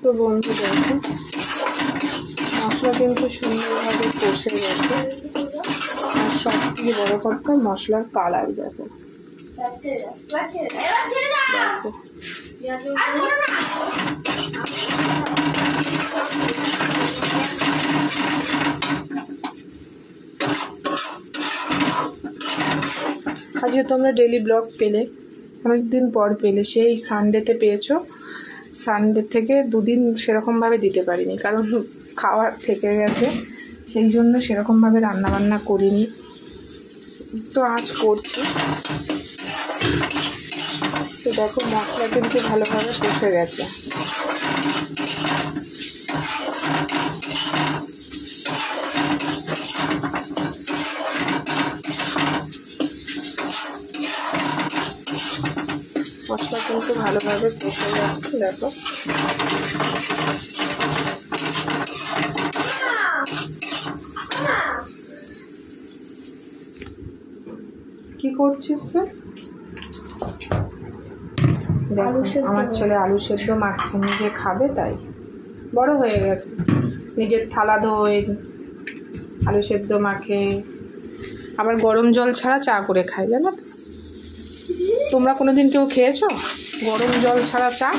তো বন্ধু দেখো মশলা কিন্তু সুন্দরভাবে কষে গেছে, আর সব থেকে বড় কথা মশলার কালার দেখো। আজকে তোমরা ডেইলি ব্লগ পেলে, অনেকদিন পর পেলে, সেই সানডেতে পেয়েছো। সানডে থেকে দুদিন সেরকমভাবে দিতে পারিনি, কারণ খাওয়ার থেকে গেছে, সেই জন্য সেরকমভাবে রান্নাবান্না করিনি। তো আজ করছি। তো দেখো মশলা কিন্তু ভালোভাবে কষে গেছে। মশলা কিন্তু ভালোভাবে কষে যাচ্ছে দেখো। কি করছিস তুই? আমার ছেলে আলু সেদ্ধ মাখছে, নিজে খাবে তাই। বড় হয়ে গেছে, নিজের থালা ধোয়, আলু সেদ্ধ মাখে, আবার গরম জল ছাড়া চা করে খায়, জানো তো? তোমরা কোনোদিন কেউ খেয়েছো গরম জল ছাড়া চা?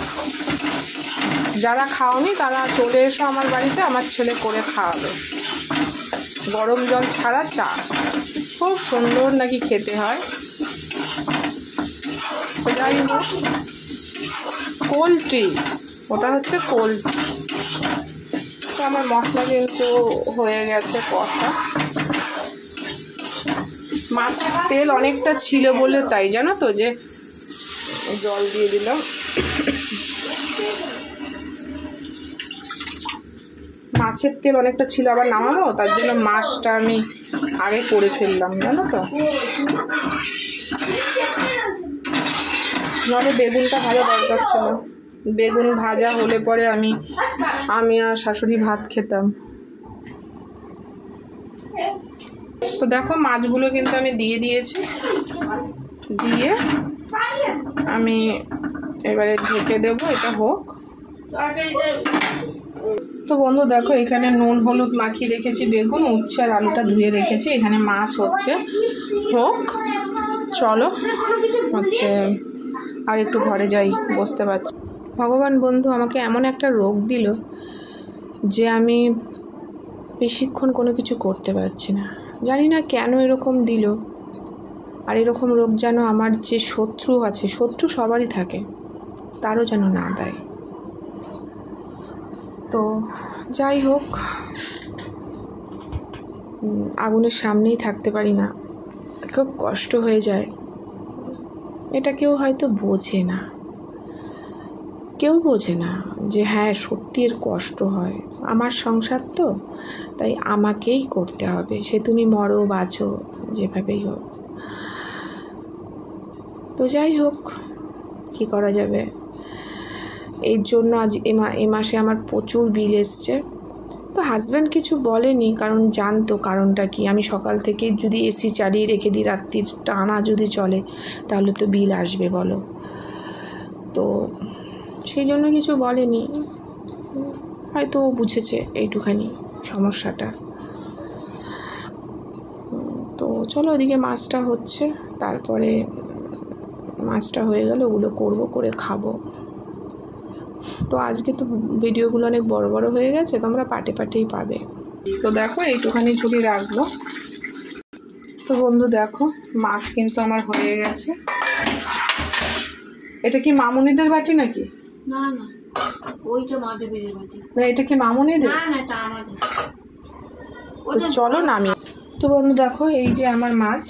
যারা খাওনি তারা চলে এসো আমার বাড়িতে, আমার ছেলে করে খাওয়াবে গরম জল ছাড়া চা। খুব সুন্দর নাকি খেতে হয়। যাই হোক, কোল্ড টি, ওটা হচ্ছে কোল্ড। তো আমার মশলা কিন্তু হয়ে গেছে কষা। মাছের তেল অনেকটা ছিল বলে তাই, জানো তো, যে জল দিয়ে দিলাম। মাছের তেল অনেকটা ছিল, আবার নামাবো, তার জন্য মাছটা আমি আগে করে ফেললাম, জানো তো। নাহলে বেগুনটা ভাজা দরকার ছিল। বেগুন ভাজা হলে পরে আমি আর শাশুড়ি ভাত খেতাম। তো দেখো মাছগুলো কিন্তু আমি দিয়ে দিয়েছি, দিয়ে আমি এবারে ঢেকে দেবো, এটা হোক। তো বন্ধু দেখো এখানে নুন হলুদ মাখিয়ে রেখেছি, বেগুন উচ্ছে আর আলুটা ধুয়ে রেখেছি, এখানে মাছ হচ্ছে, হোক। চলো হচ্ছে আর একটু ঘরে যাই, বসতে পারছি। ভগবান বন্ধু আমাকে এমন একটা রোগ দিল যে আমি বেশিক্ষণ কোনো কিছু করতে পারছি না, জানি না কেন এরকম দিল। আর এরকম রোগ যেন আমার যে শত্রু আছে, শত্রু সবারই থাকে, তারও যেন না দেয়। তো যাই হোক, আগুনের সামনেই থাকতে পারি না, খুব কষ্ট হয়ে যায়। এটা কেউ হয়তো বোঝে না, কেউ বোঝে না যে হ্যাঁ সত্যি এর কষ্ট হয়। আমার সংসার তো, তাই আমাকেই করতে হবে, সে তুমি মরো বাঁচো যেভাবেই হোক। তো যাই হোক, কী করা যাবে। এর জন্য আজ এ মাসে আমার প্রচুর বিল এসছে। তো হাজব্যান্ড কিছু বলেনি, কারণ জানতো কারণটা কি। আমি সকাল থেকে যদি এসি চালিয়ে রেখে দিই, রাত্রির টানা যদি চলে, তাহলে তো বিল আসবে বলো। তো সেই জন্য কিছু বলেনি, হয়তো ও বুঝেছে এইটুখানি সমস্যাটা। তো চলো ওদিকে মাছটা হচ্ছে, তারপরে মাছটা হয়ে গেলে ওগুলো করব, করে খাবো। তো আজকে তো ভিডিওগুলো অনেক বড় বড় হয়ে গেছে, তোমরা পাটে পাটেই পাবে। তো দেখো এইটুখানি ছুরি রাখবো। তো বন্ধু দেখো মাছ কিন্তু আমার হয়ে গেছে। এটা কি মামুনিদের বাটি নাকি? না না, ওইটা মাধবীর বাটি। না এটা কি মামুনিদের? না না, এটা আমাদের। তো চলো নামি। তো বন্ধু দেখো এই যে আমার মাছ,